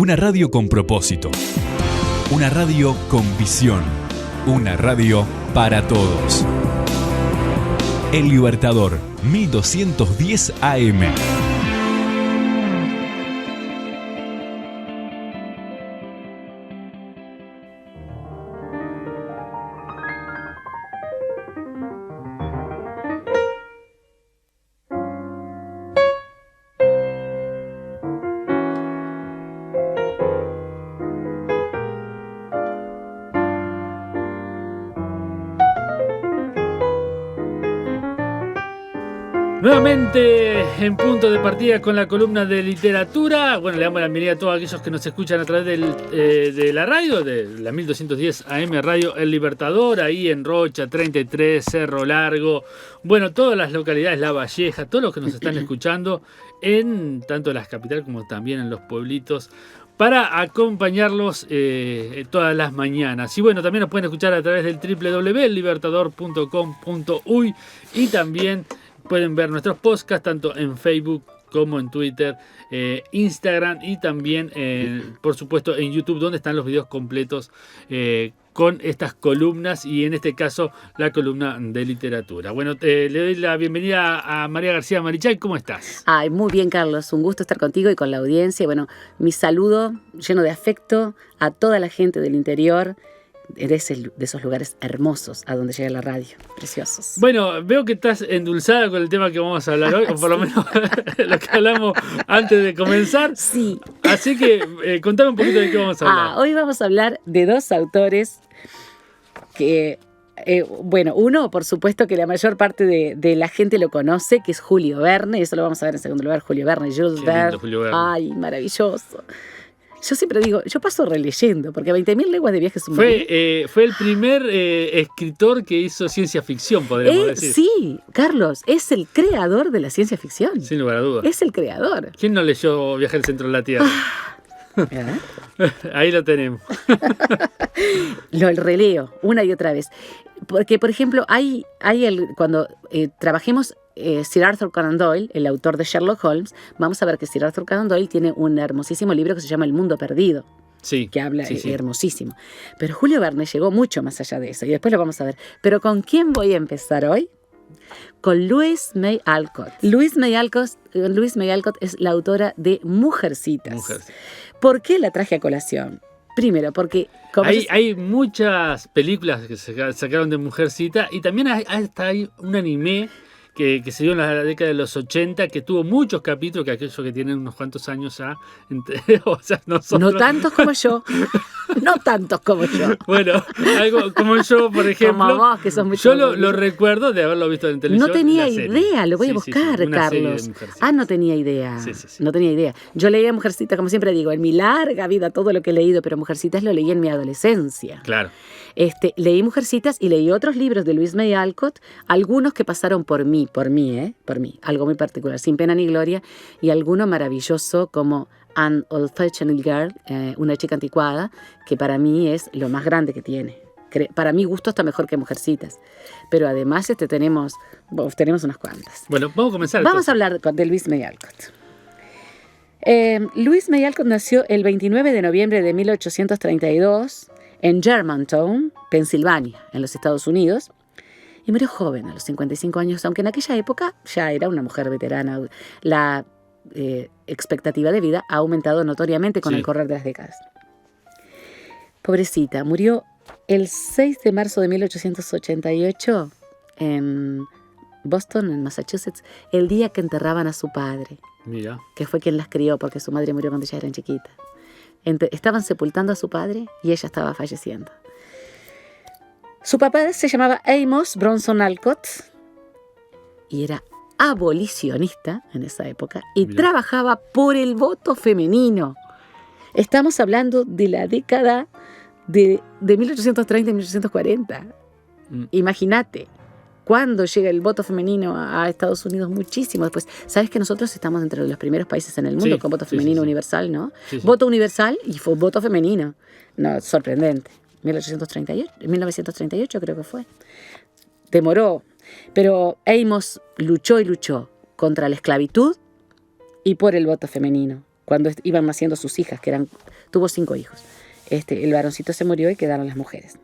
Una radio con propósito. Una radio con visión. Una radio para todos. El Libertador, 1210 AM. Nuevamente en punto de partida con la columna de literatura. Bueno, le damos la bienvenida a todos aquellos que nos escuchan a través de la radio, de la 1210 AM Radio El Libertador, ahí en Rocha, 33, Cerro Largo. Bueno, todas las localidades, La Valleja, todos los que nos están escuchando en tanto las capitales como también en los pueblitos, para acompañarlos todas las mañanas. Y bueno, también nos pueden escuchar a través del www.ellibertador.com.uy y también pueden ver nuestros podcasts tanto en Facebook como en Twitter, Instagram y también, por supuesto, en YouTube, donde están los videos completos con estas columnas y en este caso la columna de literatura. Bueno, le doy la bienvenida a María García Marichay. ¿Cómo estás? Ay, muy bien, Carlos. Un gusto estar contigo y con la audiencia. Bueno, mi saludo lleno de afecto a toda la gente del interior. Eres de esos lugares hermosos a donde llega la radio, preciosos. Bueno, veo que estás endulzada con el tema que vamos a hablar hoy, o por lo menos lo que hablamos antes de comenzar. Sí. Así que contame un poquito de qué vamos a hablar. Hoy vamos a hablar de dos autores que, bueno, uno, por supuesto que la mayor parte de la gente lo conoce, que es Julio Verne, eso lo vamos a ver en segundo lugar, Julio Verne, Jules Verne. Julio Verne. Ay, maravilloso. Yo siempre digo, yo paso releyendo, porque 20.000 leguas de viaje es un montón. Fue el primer escritor que hizo ciencia ficción, podríamos decir. Sí, Carlos, es el creador de la ciencia ficción. Sin lugar a dudas. Es el creador. ¿Quién no leyó Viaje al centro de la Tierra? Ahí lo tenemos. Lo releo una y otra vez. Porque, por ejemplo, cuando trabajemos Sir Arthur Conan Doyle, el autor de Sherlock Holmes, vamos a ver que Sir Arthur Conan Doyle tiene un hermosísimo libro que se llama El Mundo Perdido. Sí, que habla, sí. Hermosísimo. Pero Julio Verne llegó mucho más allá de eso y después lo vamos a ver. Pero ¿con quién voy a empezar hoy? Con Louise May Alcott. Louise May Alcott es la autora de Mujercitas. ¿Por qué la traje a colación? Primero, porque hay muchas películas que se sacaron de Mujercita y también hay un anime que se dio en la década de los 80, que tuvo muchos capítulos, que aquellos que tienen unos cuantos años ya, o sea, nosotros... No tantos como yo. No tantos como yo. Bueno, algo como yo, por ejemplo. Como vos, que sos muy yo lo recuerdo de haberlo visto en televisión. No tenía idea, lo voy a buscar, Carlos. No tenía idea. Sí. No tenía idea. Yo leía Mujercitas, como siempre digo, en mi larga vida todo lo que he leído, pero Mujercitas lo leí en mi adolescencia. Claro. Leí Mujercitas y leí otros libros de Louise May Alcott, algunos que pasaron por mí, algo muy particular, Sin pena ni gloria, y alguno maravilloso como An Old-Fashioned Girl, una chica anticuada, que para mí es lo más grande que tiene. Para mi gusto está mejor que Mujercitas, pero además tenemos unas cuantas. Bueno, vamos a comenzar. Vamos a hablar de Louise May Alcott. Louise May Alcott nació el 29 de noviembre de 1832 en Germantown, Pensilvania, en los Estados Unidos, y murió joven, a los 55 años, aunque en aquella época ya era una mujer veterana. La expectativa de vida ha aumentado notoriamente con el correr de las décadas. Pobrecita, murió el 6 de marzo de 1888 en Boston, en Massachusetts, el día que enterraban a su padre. Mira. Que fue quien las crió, porque su madre murió cuando ella eran chiquitas. Estaban sepultando a su padre y ella estaba falleciendo. Su papá se llamaba Amos Bronson Alcott y era abolicionista en esa época y trabajaba por el voto femenino. Estamos hablando de la década de 1830 y 1840. Imagínate. ¿Cuándo llega el voto femenino a Estados Unidos? Muchísimo después. ¿Sabes que nosotros estamos entre los primeros países en el mundo con voto femenino universal, no? Sí. Voto universal y fue voto femenino. No, sorprendente. 1938 creo que fue. Demoró. Pero Amos luchó contra la esclavitud y por el voto femenino. cuando iban naciendo sus hijas, tuvo 5 hijos. El varoncito se murió y quedaron las mujeres.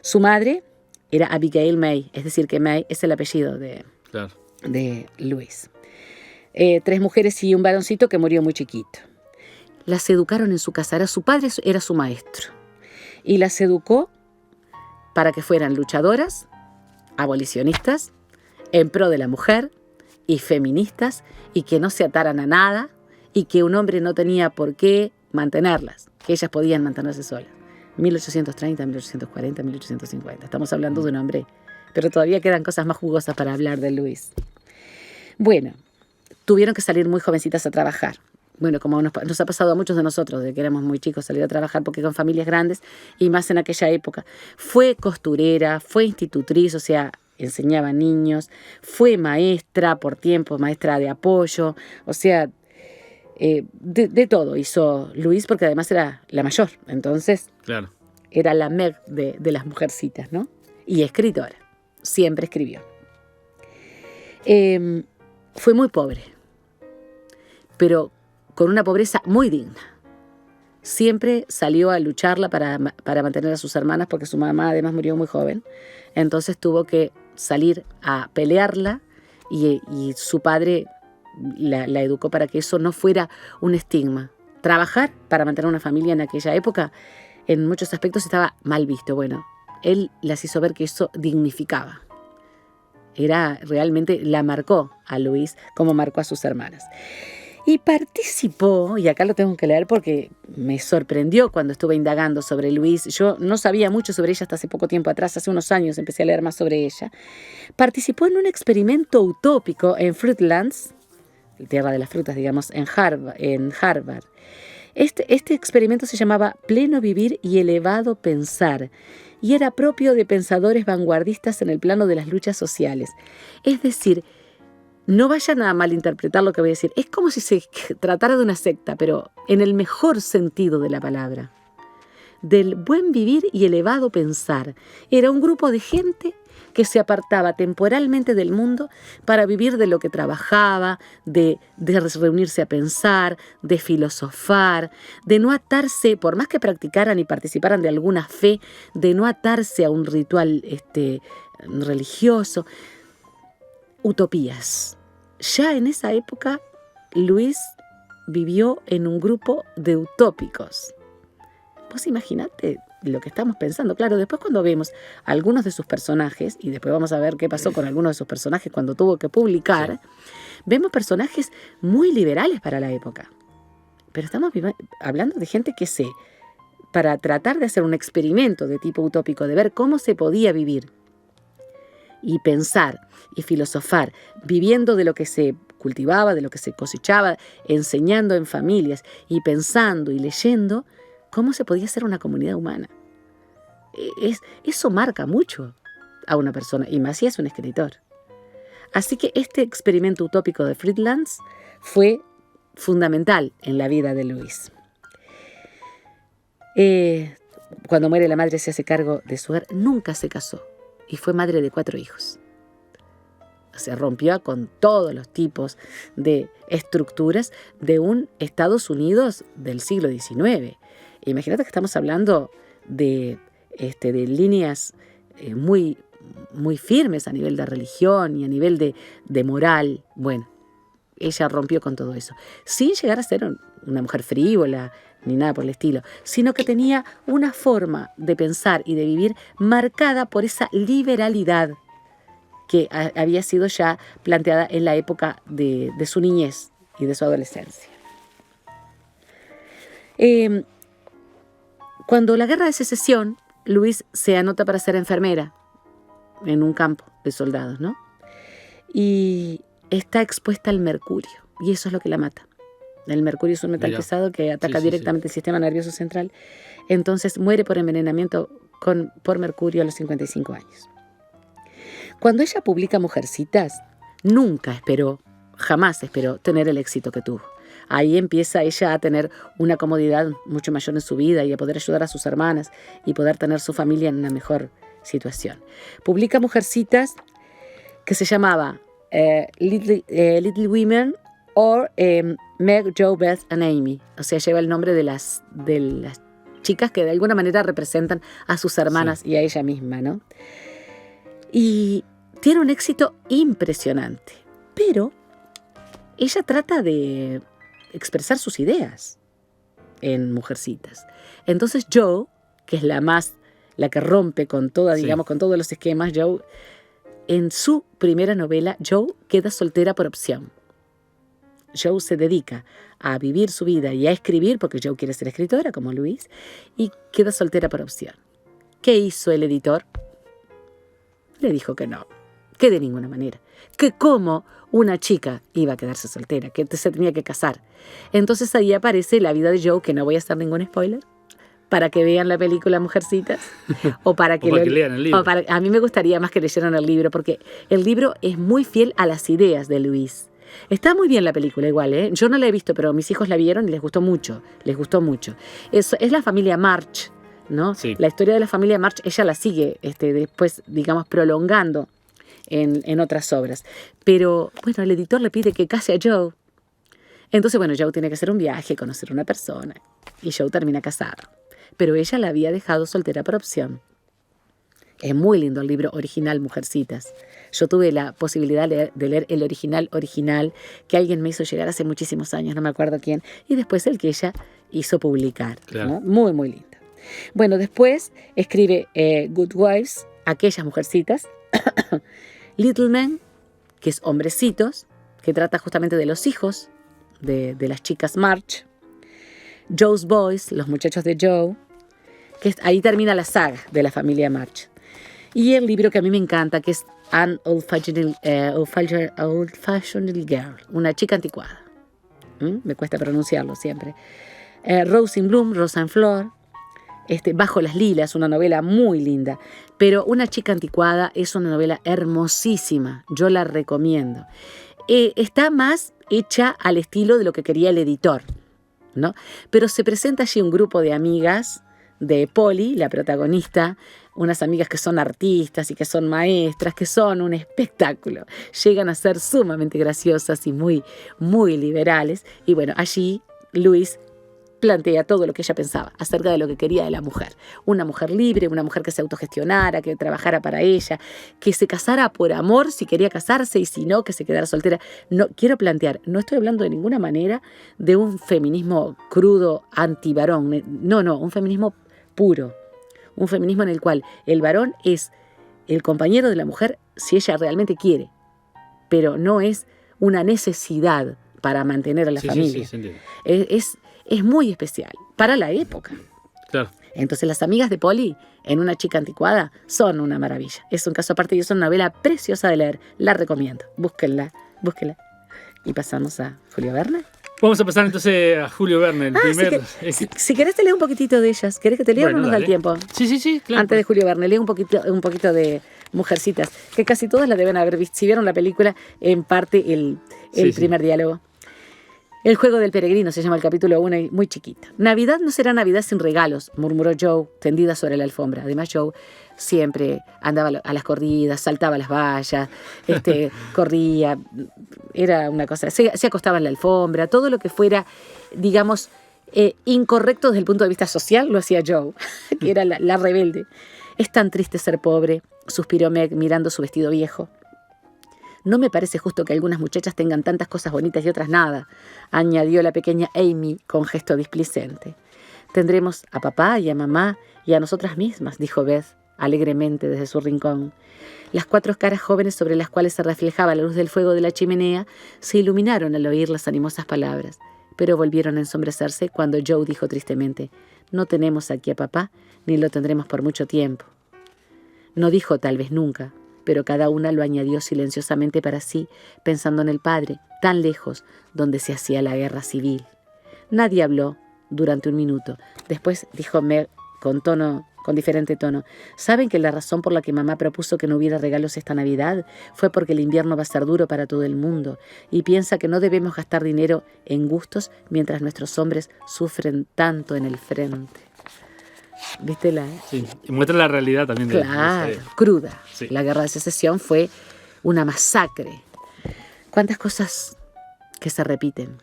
Su madre era Abigail May, es decir, que May es el apellido de Louise. 3 mujeres y un varoncito que murió muy chiquito. Las educaron en su casa. Su padre era su maestro. Y las educó para que fueran luchadoras, abolicionistas, en pro de la mujer y feministas, y que no se ataran a nada, y que un hombre no tenía por qué mantenerlas, que ellas podían mantenerse solas. 1830, 1840, 1850. Estamos hablando de un hombre, pero todavía quedan cosas más jugosas para hablar de Louise. Bueno, tuvieron que salir muy jovencitas a trabajar. Bueno, como nos ha pasado a muchos de nosotros, de que éramos muy chicos, salir a trabajar porque con familias grandes, y más en aquella época. Fue costurera, fue institutriz, o sea, enseñaba niños, fue maestra por tiempo, maestra de apoyo, o sea, de todo hizo Louise, porque además era la mayor, entonces claro, era la Meg de las mujercitas, ¿no? Y escritora, siempre escribió. Fue muy pobre, pero con una pobreza muy digna. Siempre salió a lucharla para mantener a sus hermanas, porque su mamá además murió muy joven, entonces tuvo que salir a pelearla, y su padre la educó para que eso no fuera un estigma. Trabajar para mantener una familia en aquella época, en muchos aspectos estaba mal visto. Bueno, él las hizo ver que eso dignificaba. Realmente la marcó a Louise como marcó a sus hermanas. Y participó, y acá lo tengo que leer porque me sorprendió cuando estuve indagando sobre Louise. Yo no sabía mucho sobre ella hasta hace poco tiempo atrás, hace unos años empecé a leer más sobre ella. Participó en un experimento utópico en Fruitlands, tierra de las frutas, digamos, en Harvard. Este experimento se llamaba Pleno Vivir y Elevado Pensar, y era propio de pensadores vanguardistas en el plano de las luchas sociales. Es decir, no vayan a malinterpretar lo que voy a decir. Es como si se tratara de una secta, pero en el mejor sentido de la palabra. Del buen vivir y elevado pensar. Era un grupo de gente que se apartaba temporalmente del mundo para vivir de lo que trabajaba, de reunirse a pensar, de filosofar, de no atarse, por más que practicaran y participaran de alguna fe, de no atarse a un ritual religioso. Utopías. Ya en esa época, Louise vivió en un grupo de utópicos. Vos imaginate lo que estamos pensando. Claro, después cuando vemos algunos de sus personajes, y después vamos a ver qué pasó con algunos de sus personajes cuando tuvo que publicar, vemos personajes muy liberales para la época. Pero estamos hablando de gente que para tratar de hacer un experimento de tipo utópico, de ver cómo se podía vivir y pensar y filosofar, viviendo de lo que se cultivaba, de lo que se cosechaba, enseñando en familias y pensando y leyendo, cómo se podía ser una comunidad humana. Eso marca mucho a una persona, y más si es un escritor. Así que este experimento utópico de Fruitlands fue fundamental en la vida de Louise. Cuando muere la madre, se hace cargo de su hogar. Nunca se casó y fue madre de 4 hijos. Se rompió con todos los tipos de estructuras de un Estados Unidos del siglo XIX. Imagínate que estamos hablando de líneas muy, muy firmes a nivel de religión y a nivel de moral. Bueno, ella rompió con todo eso, sin llegar a ser una mujer frívola ni nada por el estilo, sino que tenía una forma de pensar y de vivir marcada por esa liberalidad que había sido ya planteada en la época de su niñez y de su adolescencia. Cuando la guerra de secesión, Louise se anota para ser enfermera en un campo de soldados, ¿no? Y está expuesta al mercurio, y eso es lo que la mata. El mercurio es un metal pesado que ataca directamente el sistema nervioso central. Entonces muere por envenenamiento por mercurio a los 55 años. Cuando ella publica Mujercitas, jamás esperó tener el éxito que tuvo. Ahí empieza ella a tener una comodidad mucho mayor en su vida y a poder ayudar a sus hermanas y poder tener su familia en una mejor situación. Publica Mujercitas, que se llamaba Little Women or Meg, Joe, Beth and Amy. O sea, lleva el nombre de las chicas que de alguna manera representan a sus hermanas y a ella misma, ¿no? Y tiene un éxito impresionante. Pero ella trata de expresar sus ideas en Mujercitas. Entonces Joe, que es la que rompe con toda, digamos, con todos los esquemas, Joe, en su primera novela, Joe queda soltera por opción. Joe se dedica a vivir su vida y a escribir, porque Joe quiere ser escritora, como Luis, y queda soltera por opción. ¿Qué hizo el editor? Le dijo que no, que de ninguna manera, que cómo una chica iba a quedarse soltera, que se tenía que casar. Entonces ahí aparece la vida de Joe, que no voy a hacer ningún spoiler, para que vean la película Mujercitas, o para que, lean el libro. A mí me gustaría más que leyeran el libro, porque el libro es muy fiel a las ideas de Luis. Está muy bien la película igual, ¿eh? Yo no la he visto, pero mis hijos la vieron y les gustó mucho. Es la familia March, ¿no? Sí. La historia de la familia March, ella la sigue después, digamos, prolongando en otras obras. Pero, bueno, el editor le pide que case a Joe. Entonces, bueno, Joe tiene que hacer un viaje, conocer a una persona. Y Joe termina casado. Pero ella la había dejado soltera por opción. Es muy lindo el libro original Mujercitas. Yo tuve la posibilidad de leer el original que alguien me hizo llegar hace muchísimos años, no me acuerdo quién, y después el que ella hizo publicar. Claro. ¿No? Muy, muy lindo. Bueno, después escribe Good Wives, aquellas Mujercitas, Little Men, que es Hombrecitos, que trata justamente de los hijos de las chicas March, Joe's Boys, los muchachos de Joe, que ahí termina la saga de la familia March. Y el libro que a mí me encanta, que es An Old-Fashioned Girl, una chica anticuada. Me cuesta pronunciarlo siempre. Rose in Bloom, Rosa en Flor, Bajo las Lilas, una novela muy linda. Pero Una chica anticuada es una novela hermosísima, yo la recomiendo. Está más hecha al estilo de lo que quería el editor, ¿no? Pero se presenta allí un grupo de amigas de Polly, la protagonista, unas amigas que son artistas y que son maestras, que son un espectáculo. Llegan a ser sumamente graciosas y muy, muy liberales. Y bueno, allí Luis plantea todo lo que ella pensaba acerca de lo que quería de la mujer. Una mujer libre, una mujer que se autogestionara, que trabajara para ella, que se casara por amor si quería casarse y si no, que se quedara soltera. No, quiero plantear, no estoy hablando de ninguna manera de un feminismo crudo, antivarón. No, un feminismo puro. Un feminismo en el cual el varón es el compañero de la mujer si ella realmente quiere, pero no es una necesidad para mantener a la familia. Sí, es muy especial para la época. Claro. Entonces las amigas de Polly en Una chica anticuada son una maravilla. Es un caso aparte y es una novela preciosa de leer. La recomiendo. Búsquenla. Y pasamos a Julio Verne. Vamos a pasar entonces a Julio Verne, el primer... Si querés te leo un poquitito de ellas. ¿Querés que te lea o no nos da el tiempo? Sí, claro. Antes de Julio Verne, leo un poquito de Mujercitas, que casi todas la deben haber visto. Si vieron la película, en parte el primer diálogo. El juego del peregrino se llama el capítulo 1 y muy chiquita. Navidad no será Navidad sin regalos, murmuró Joe, tendida sobre la alfombra. Además, Joe siempre andaba a las corridas, saltaba las vallas, corría, era una cosa, se acostaba en la alfombra, todo lo que fuera, digamos, incorrecto desde el punto de vista social, lo hacía Joe, que era la rebelde. Es tan triste ser pobre, suspiró Meg mirando su vestido viejo. No me parece justo que algunas muchachas tengan tantas cosas bonitas y otras nada, añadió la pequeña Amy con gesto displicente. Tendremos a papá y a mamá y a nosotras mismas, dijo Beth alegremente desde su rincón. Las 4 caras jóvenes sobre las cuales se reflejaba la luz del fuego de la chimenea se iluminaron al oír las animosas palabras, pero volvieron a ensombrecerse cuando Joe dijo tristemente: no tenemos aquí a papá, ni lo tendremos por mucho tiempo. No dijo tal vez nunca, pero cada una lo añadió silenciosamente para sí, pensando en el padre, tan lejos, donde se hacía la guerra civil. Nadie habló durante un minuto. Después dijo Meg con diferente tono: ¿saben que la razón por la que mamá propuso que no hubiera regalos esta Navidad fue porque el invierno va a ser duro para todo el mundo y piensa que no debemos gastar dinero en gustos mientras nuestros hombres sufren tanto en el frente? ¿Viste Sí, y muestra la realidad también. Claro, cruda. Sí. La guerra de secesión fue una masacre. ¿Cuántas cosas que se repiten?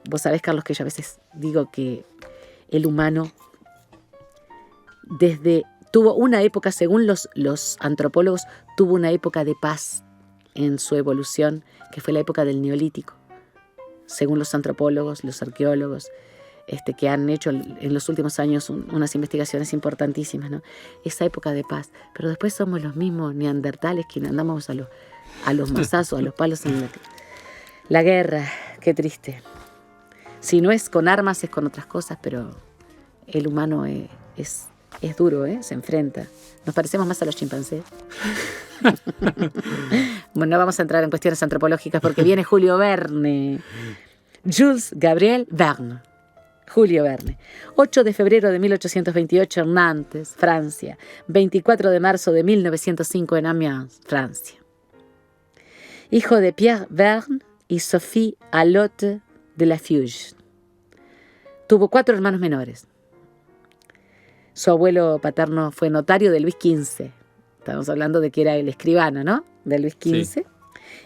Vos sabés, Carlos, que yo a veces digo que el humano tuvo una época, según los antropólogos, tuvo una época de paz en su evolución, que fue la época del Neolítico. Según los antropólogos, los arqueólogos, que han hecho en los últimos años unas investigaciones importantísimas, ¿no? Esa época de paz. Pero después somos los mismos neandertales que andamos a los mazazos, a los palos en la guerra. Qué triste. Si no es con armas, es con otras cosas, pero el humano es duro, se enfrenta. Nos parecemos más a los chimpancés. Bueno, no vamos a entrar en cuestiones antropológicas porque viene Julio Verne. Jules Gabriel Verne. Julio Verne. 8 de febrero de 1828 en Nantes, Francia. 24 de marzo de 1905 en Amiens, Francia. Hijo de Pierre Verne y Sophie Alotte de la Fuge. Tuvo 4 hermanos menores. Su abuelo paterno fue notario de Luis XV. Estamos hablando de que era el escribano, ¿no? De Luis XV. Sí.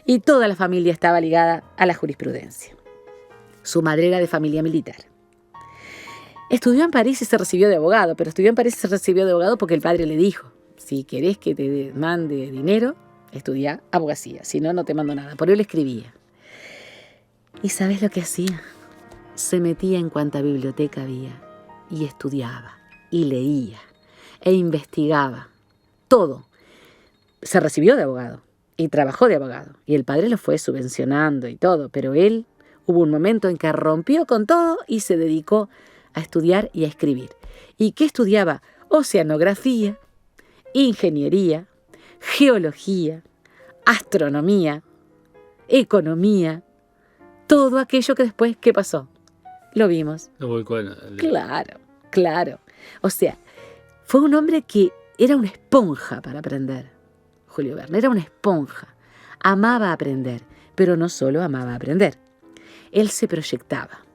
Y toda la familia estaba ligada a la jurisprudencia. Su madre era de familia militar. Estudió en París y se recibió de abogado, pero estudió en París y se recibió de abogado porque el padre le dijo, si querés que te mande dinero, estudia abogacía, si no, no te mando nada. Por él escribía. ¿Y sabés lo que hacía? Se metía en cuanta biblioteca había y estudiaba y leía e investigaba todo. Se recibió de abogado y trabajó de abogado y el padre lo fue subvencionando y todo, pero él hubo un momento en que rompió con todo y se dedicó a estudiar y a escribir. ¿Y qué estudiaba? Oceanografía, ingeniería, geología, astronomía, economía, todo aquello que después, ¿qué pasó? Lo vimos. Claro. O sea, fue un hombre que era una esponja para aprender. Julio Verne era una esponja. Amaba aprender, pero no solo amaba aprender. Él se proyectaba.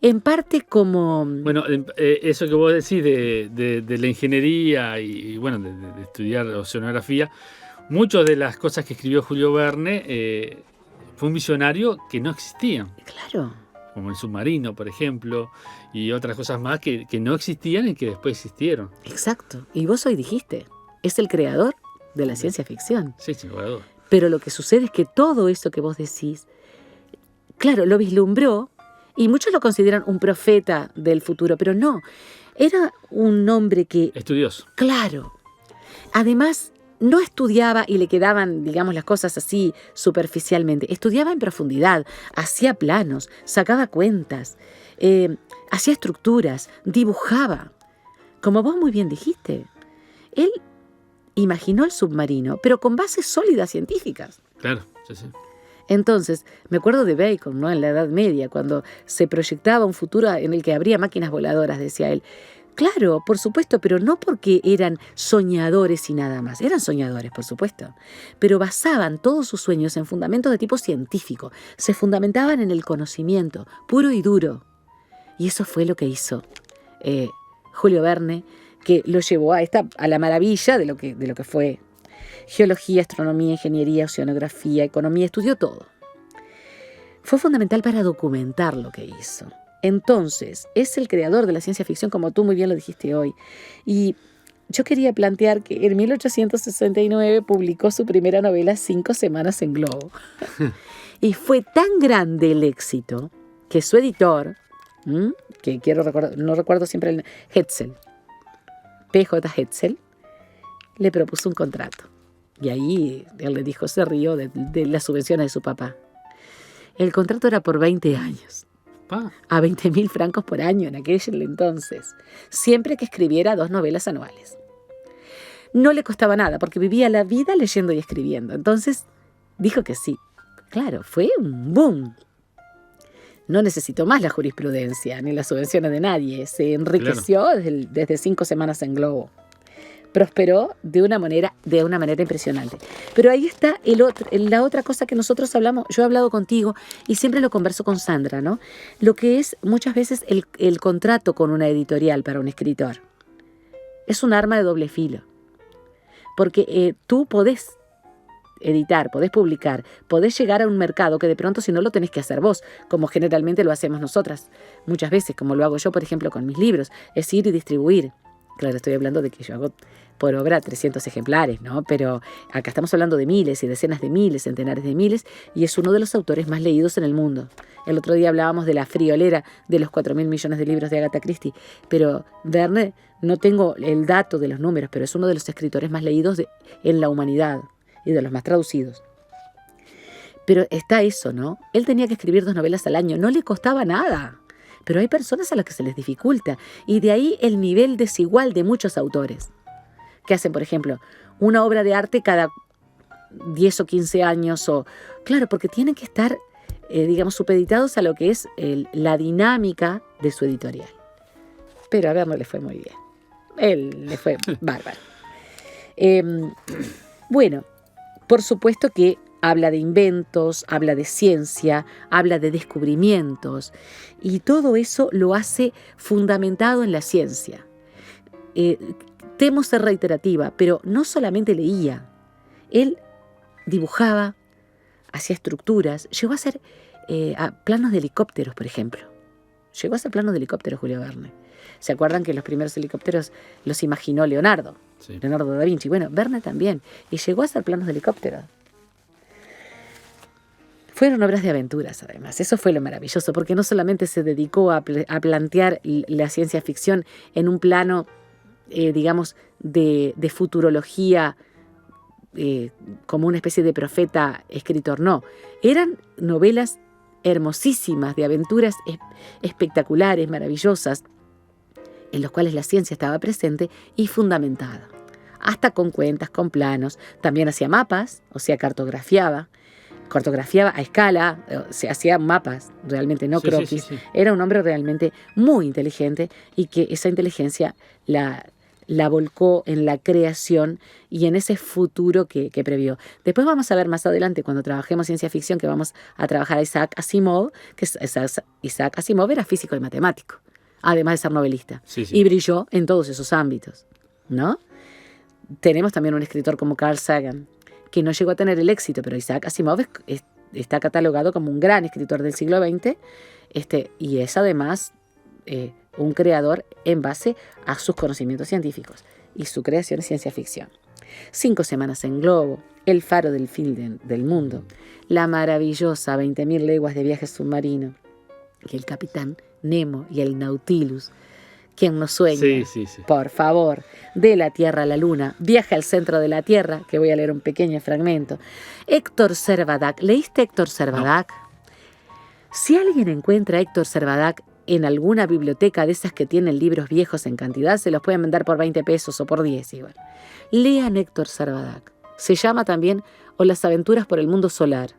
En parte como... Bueno, eso que vos decís de la ingeniería y bueno, de estudiar oceanografía, muchas de las cosas que escribió Julio Verne fue un visionario que no existían. Claro. Como el submarino, por ejemplo, y otras cosas más que no existían y que después existieron. Exacto. Y vos hoy dijiste, es el creador de la ciencia ficción. Sí, sin lugar a dudas. Pero lo que sucede es que todo eso que vos decís, claro, lo vislumbró y muchos lo consideran un profeta del futuro, pero no. Era un hombre que... Estudioso. Claro. Además, no estudiaba y le quedaban, digamos, las cosas así superficialmente. Estudiaba en profundidad, hacía planos, sacaba cuentas, hacía estructuras, dibujaba. Como vos muy bien dijiste, él imaginó el submarino, pero con bases sólidas científicas. Claro, sí. Entonces, me acuerdo de Bacon, ¿no? En la Edad Media, cuando se proyectaba un futuro en el que habría máquinas voladoras, decía él. Claro, por supuesto, pero no porque eran soñadores y nada más. Eran soñadores, por supuesto, pero basaban todos sus sueños en fundamentos de tipo científico. Se fundamentaban en el conocimiento, puro y duro. Y eso fue lo que hizo Julio Verne, que lo llevó a la maravilla de lo que fue geología, astronomía, ingeniería, oceanografía, economía, estudió todo. Fue fundamental para documentar lo que hizo. Entonces, es el creador de la ciencia ficción, como tú muy bien lo dijiste hoy. Y yo quería plantear que en 1869 publicó su primera novela, 5 semanas en Globo. Y fue tan grande el éxito que su editor, que no recuerdo siempre Hetzel, P.J. Hetzel, le propuso un contrato. Y ahí él le dijo, se rió de las subvenciones de su papá. El contrato era por 20 años. A 20.000 francos por año en aquel entonces. Siempre que escribiera 2 novelas anuales. No le costaba nada porque vivía la vida leyendo y escribiendo. Entonces dijo que sí. Claro, fue un boom. No necesitó más la jurisprudencia ni las subvenciones de nadie. Se enriqueció desde 5 semanas en Globo. Prosperó de una manera impresionante. Pero ahí está la otra cosa que nosotros hablamos. Yo he hablado contigo y siempre lo converso con Sandra, ¿no? Lo que es muchas veces el contrato con una editorial para un escritor. Es un arma de doble filo. Porque tú podés editar, podés publicar, podés llegar a un mercado que de pronto si no lo tenés que hacer vos, como generalmente lo hacemos nosotras. Muchas veces, como lo hago yo, por ejemplo, con mis libros, es ir y distribuir. Claro, estoy hablando de que yo hago por obra 300 ejemplares, ¿no? Pero acá estamos hablando de miles y decenas de miles, centenares de miles, y es uno de los autores más leídos en el mundo. El otro día hablábamos de la friolera de los 4.000 millones de libros de Agatha Christie, pero Verne, no tengo el dato de los números, pero es uno de los escritores más leídos en la humanidad y de los más traducidos. Pero está eso, ¿no? Él tenía que escribir 2 novelas al año, no le costaba nada. Pero hay personas a las que se les dificulta, y de ahí el nivel desigual de muchos autores, que hacen, por ejemplo, una obra de arte cada 10 o 15 años, claro, porque tienen que estar, supeditados a lo que es la dinámica de su editorial. Pero a ver, no le fue muy bien. Él le fue bárbaro. Bueno, por supuesto que habla de inventos, habla de ciencia, habla de descubrimientos, y todo eso lo hace fundamentado en la ciencia. Temo ser reiterativa, pero no solamente leía, él dibujaba, hacía estructuras, llegó a hacer planos de helicópteros, por ejemplo. Llegó a hacer planos de helicópteros Julio Verne. ¿Se acuerdan que los primeros helicópteros los imaginó Leonardo? Sí. Leonardo da Vinci. Bueno, Verne también. Y llegó a hacer planos de helicópteros. Fueron obras de aventuras, además. Eso fue lo maravilloso, porque no solamente se dedicó a plantear la ciencia ficción en un plano, de futurología, como una especie de profeta escritor, no. Eran novelas hermosísimas, de aventuras espectaculares, maravillosas, en los cuales la ciencia estaba presente y fundamentada. Hasta con cuentas, con planos. También hacía mapas, o sea, cartografiaba a escala, se hacía mapas, realmente no croquis. Sí. Era un hombre realmente muy inteligente, y que esa inteligencia la volcó en la creación y en ese futuro que previó. Después vamos a ver más adelante, cuando trabajemos ciencia ficción, que vamos a trabajar a Isaac Asimov, que Isaac Asimov era físico y matemático, además de ser novelista, y brilló en todos esos ámbitos, ¿no? Tenemos también un escritor como Carl Sagan, que no llegó a tener el éxito, pero Isaac Asimov está catalogado como un gran escritor del siglo XX, y es además un creador en base a sus conocimientos científicos, y su creación es ciencia ficción. 5 semanas en globo, El faro del fin del mundo, la maravillosa 20.000 leguas de viaje submarino, y el capitán Nemo y el Nautilus. ¿Quién no sueña? Sí. Por favor, de la Tierra a la Luna, viaja al centro de la Tierra, que voy a leer un pequeño fragmento. Héctor Servadac. ¿Leíste Héctor Servadac? No. Si alguien encuentra a Héctor Servadac en alguna biblioteca de esas que tienen libros viejos en cantidad, se los pueden vender por 20 pesos o por 10 igual. Lean Héctor Servadac. Se llama también O las aventuras por el mundo solar.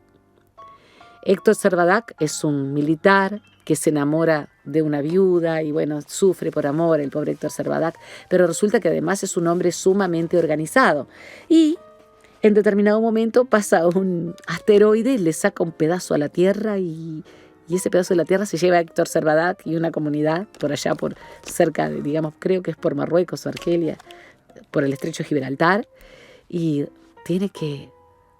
Héctor Servadac es un militar que se enamora de una viuda y sufre por amor el pobre Héctor Servadac, pero resulta que además es un hombre sumamente organizado. Y en determinado momento pasa un asteroide, le saca un pedazo a la Tierra y ese pedazo de la Tierra se lleva a Héctor Servadac y una comunidad por allá, por cerca de, creo que es por Marruecos o Argelia, por el estrecho de Gibraltar, y tiene que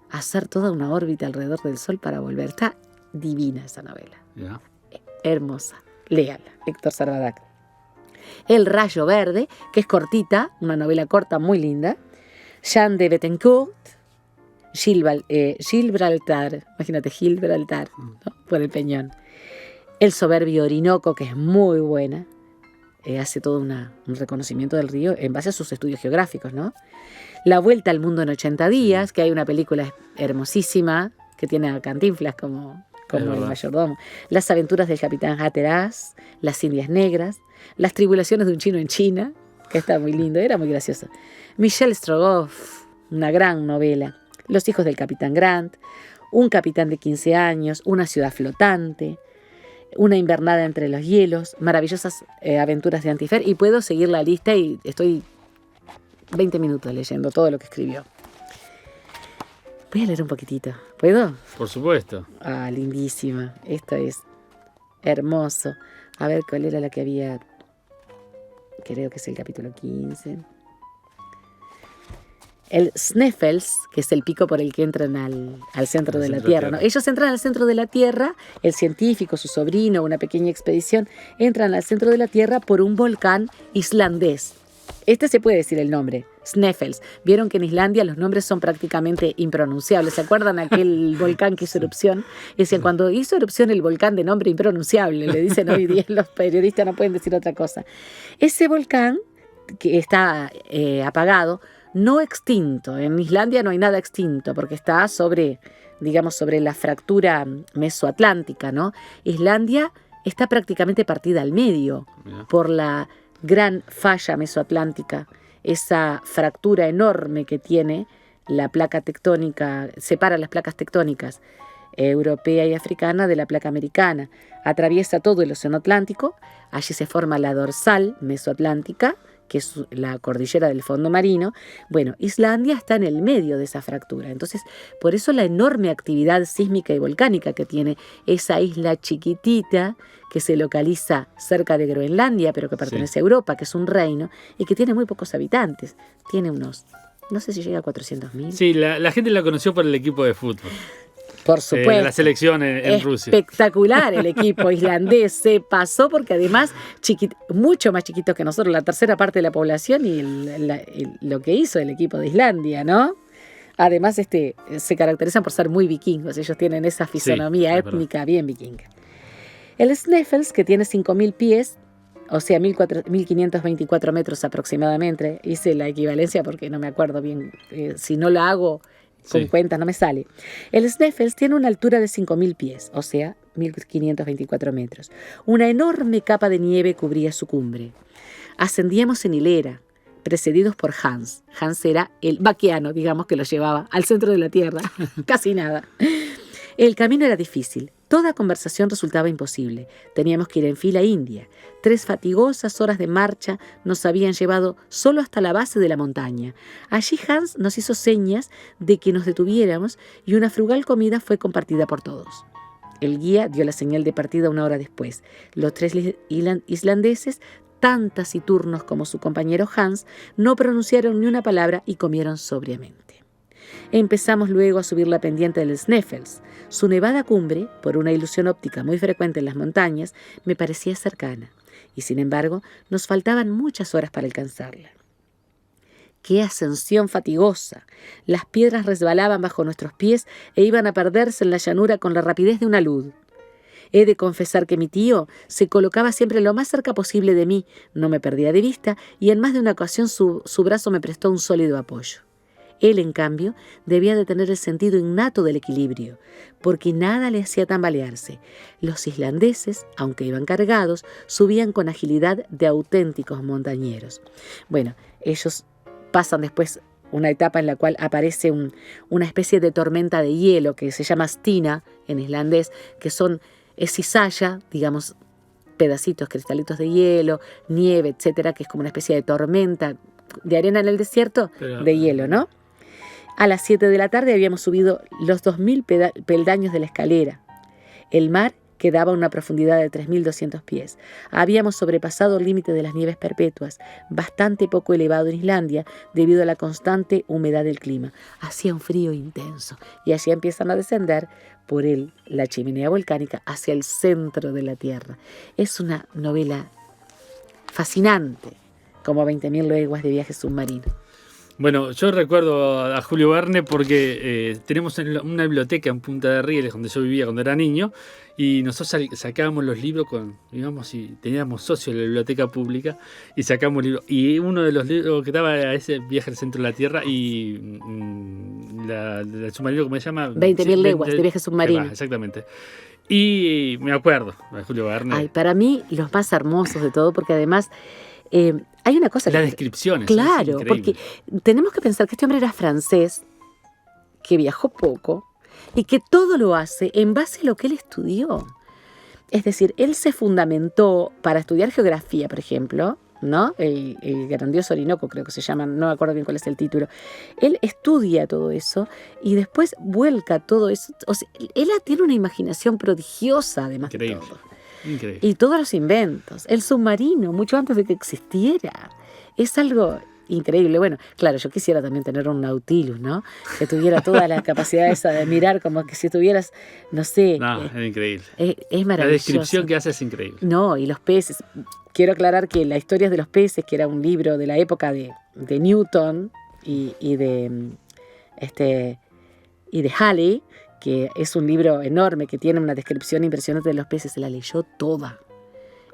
hacer toda una órbita alrededor del Sol para volver. Está divina esa novela. Yeah. Hermosa. Léala, Héctor Servadac. El rayo verde, que es cortita, una novela corta muy linda. Jean de Bettencourt, Gibraltar, imagínate, Gibraltar, ¿no? Por el Peñón. El soberbio Orinoco, que es muy buena, hace todo un reconocimiento del río en base a sus estudios geográficos, ¿no? La vuelta al mundo en 80 días, que hay una película hermosísima que tiene a Cantinflas como el mayordomo. Las aventuras del capitán Hatteras, Las Indias Negras, Las tribulaciones de un chino en China, que está muy lindo, era muy gracioso. Michel Strogoff, una gran novela. Los hijos del capitán Grant, Un capitán de 15 años, Una ciudad flotante, Una invernada entre los hielos, maravillosas aventuras de Antifer, y puedo seguir la lista y estoy 20 minutos leyendo todo lo que escribió. Voy a leer un poquitito. ¿Puedo? Por supuesto. Ah, lindísima. Esto es hermoso. A ver, ¿cuál era la que había? Creo que es el capítulo 15. el Sneffels, que es el pico por el que entran al centro de la Tierra, ¿no? Ellos entran al centro de la Tierra, el científico, su sobrino, una pequeña expedición, entran al centro de la Tierra por un volcán islandés. Este se puede decir el nombre, Sneffels. Vieron que en Islandia los nombres son prácticamente impronunciables. ¿Se acuerdan aquel volcán que hizo erupción? Decían, cuando hizo erupción el volcán de nombre impronunciable, le dicen hoy día los periodistas, no pueden decir otra cosa. Ese volcán, que está apagado, no extinto. En Islandia no hay nada extinto porque está sobre la fractura mesoatlántica, ¿no? Islandia está prácticamente partida al medio por la gran falla mesoatlántica, esa fractura enorme que tiene la placa tectónica, separa las placas tectónicas europea y africana de la placa americana, atraviesa todo el océano Atlántico, allí se forma la dorsal mesoatlántica, que es la cordillera del fondo marino. Bueno, Islandia está en el medio de esa fractura. Entonces, por eso la enorme actividad sísmica y volcánica que tiene esa isla chiquitita que se localiza cerca de Groenlandia, pero que pertenece a Europa, que es un reino y que tiene muy pocos habitantes. Tiene unos, no sé si llega a 400.000. Sí, la gente la conoció por el equipo de fútbol. Por supuesto. La selección en Rusia. Espectacular el equipo islandés. Se pasó porque además mucho más chiquito que nosotros, la tercera parte de la población y lo que hizo el equipo de Islandia, ¿no? Además se caracterizan por ser muy vikingos. Ellos tienen esa fisonomía étnica bien vikinga. El Sneffels, que tiene 5.000 pies, o sea, 1.524 metros aproximadamente. Hice la equivalencia porque no me acuerdo bien. Si no la hago con cuentas no me sale. El Sneffels tiene una altura de 5.000 pies, o sea, 1.524 metros. Una enorme capa de nieve cubría su cumbre. Ascendíamos en hilera, precedidos por Hans. Hans era el vaquiano, digamos, que lo llevaba al centro de la Tierra. Casi nada. El camino era difícil. Toda conversación resultaba imposible. Teníamos que ir en fila india. 3 fatigosas horas de marcha nos habían llevado solo hasta la base de la montaña. Allí Hans nos hizo señas de que nos detuviéramos y una frugal comida fue compartida por todos. El guía dio la señal de partida 1 hora después. Los 3 islandeses, tan taciturnos como su compañero Hans, no pronunciaron ni una palabra y comieron sobriamente. Empezamos luego a subir la pendiente del Sneffels. Su nevada cumbre, por una ilusión óptica muy frecuente en las montañas, me parecía cercana, y sin embargo nos faltaban muchas horas para alcanzarla. ¡Qué ascensión fatigosa! Las piedras resbalaban bajo nuestros pies e iban a perderse en la llanura con la rapidez de una luz. He de confesar que mi tío se colocaba siempre lo más cerca posible de mí, no me perdía de vista, y en más de una ocasión su brazo me prestó un sólido apoyo. Él, en cambio, debía de tener el sentido innato del equilibrio, porque nada le hacía tambalearse. Los islandeses, aunque iban cargados, subían con agilidad de auténticos montañeros. Bueno, ellos pasan después una etapa en la cual aparece una especie de tormenta de hielo que se llama stina en islandés, que es cizalla, digamos, pedacitos, cristalitos de hielo, nieve, etcétera, que es como una especie de tormenta de arena en el desierto, de hielo, ¿no? A las 7 de la tarde habíamos subido los 2.000 peldaños de la escalera. El mar quedaba a una profundidad de 3.200 pies. Habíamos sobrepasado el límite de las nieves perpetuas, bastante poco elevado en Islandia debido a la constante humedad del clima. Hacía un frío intenso y allí empiezan a descender por la chimenea volcánica hacia el centro de la Tierra. Es una novela fascinante, como 20.000 leguas de viaje submarino. Bueno, yo recuerdo a Julio Verne porque tenemos una biblioteca en Punta de Rieles, donde yo vivía cuando era niño, y nosotros sacábamos los libros teníamos socios de la biblioteca pública, y sacábamos libros. Y uno de los libros que estaba era ese Viaje al centro de la Tierra y el submarino, ¿cómo se llama? 20.000 leguas de viaje submarino. Exactamente. Y me acuerdo de Julio Verne. Ay, para mí, los más hermosos de todo, porque además hay una cosa... Las descripciones. Claro, porque tenemos que pensar que este hombre era francés, que viajó poco, y que todo lo hace en base a lo que él estudió. Es decir, él se fundamentó para estudiar geografía, por ejemplo, ¿no? El grandioso Orinoco, creo que se llama, no me acuerdo bien cuál es el título. Él estudia todo eso y después vuelca todo eso. O sea, él tiene una imaginación prodigiosa, además. Increíble. De todo. Increíble. Y todos los inventos. El submarino, mucho antes de que existiera. Es algo increíble. Bueno, claro, yo quisiera también tener un Nautilus, ¿no? Que tuviera toda la capacidad esa de mirar como que si tuvieras, no sé. No, es increíble. Es maravilloso. La descripción que hace es increíble. No, y los peces. Quiero aclarar que la historia de los peces, que era un libro de la época de Newton y de Halley, que es un libro enorme que tiene una descripción impresionante de los peces, se la leyó toda.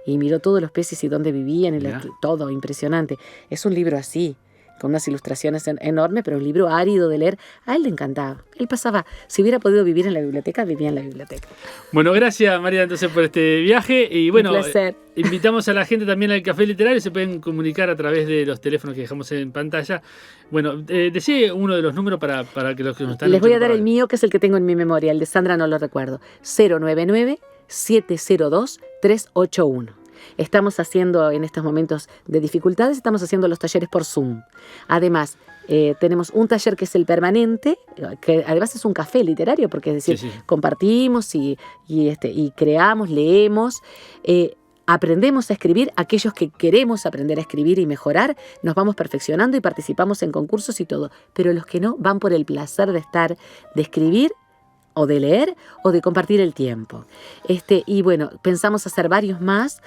Y miró todos los peces y dónde vivían, todo, impresionante. Es un libro así, con unas ilustraciones enormes, pero un libro árido de leer. A él le encantaba. Él pasaba, si hubiera podido vivir en la biblioteca, vivía en la biblioteca. Bueno, gracias María entonces por este viaje. Y bueno, un placer. Invitamos a la gente también al Café Literario, se pueden comunicar a través de los teléfonos que dejamos en pantalla. Bueno, decide uno de los números para que los que nos están... Les voy a dar el mío, que es el que tengo en mi memoria, el de Sandra no lo recuerdo. 099-702-381. Estamos haciendo en estos momentos de dificultades, estamos haciendo los talleres por Zoom. Además, tenemos un taller que es el permanente, que además es un café literario, porque es decir, compartimos y creamos, leemos, aprendemos a escribir. Aquellos que queremos aprender a escribir y mejorar, nos vamos perfeccionando y participamos en concursos y todo. Pero los que no, van por el placer de escribir, o de leer, o de compartir el tiempo. Y bueno, pensamos hacer varios más.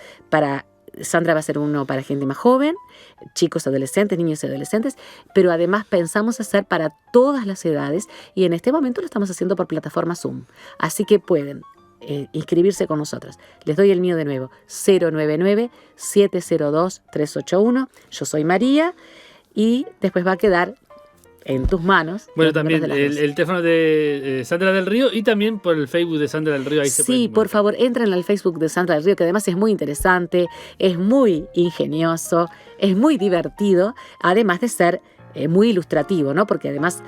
Sandra va a hacer uno para gente más joven, chicos, adolescentes, niños y adolescentes, pero además pensamos hacer para todas las edades, y en este momento lo estamos haciendo por plataforma Zoom. Así que pueden inscribirse con nosotros. Les doy el mío de nuevo, 099-702-381. Yo soy María, y después va a quedar en tus manos. Bueno, también el teléfono de Sandra del Río, y también por el Facebook de Sandra del Río. Ahí sí, por favor, entren al Facebook de Sandra del Río, que además es muy interesante, es muy ingenioso, es muy divertido, además de ser muy ilustrativo, ¿no? Porque además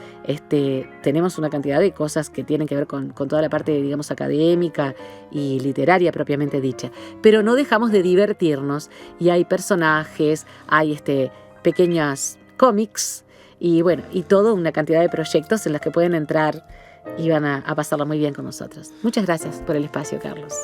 tenemos una cantidad de cosas que tienen que ver con toda la parte, digamos, académica y literaria propiamente dicha. Pero no dejamos de divertirnos, y hay personajes, hay pequeñas cómics, y bueno, y toda una cantidad de proyectos en los que pueden entrar y van a pasarlo muy bien con nosotros. Muchas gracias por el espacio, Carlos.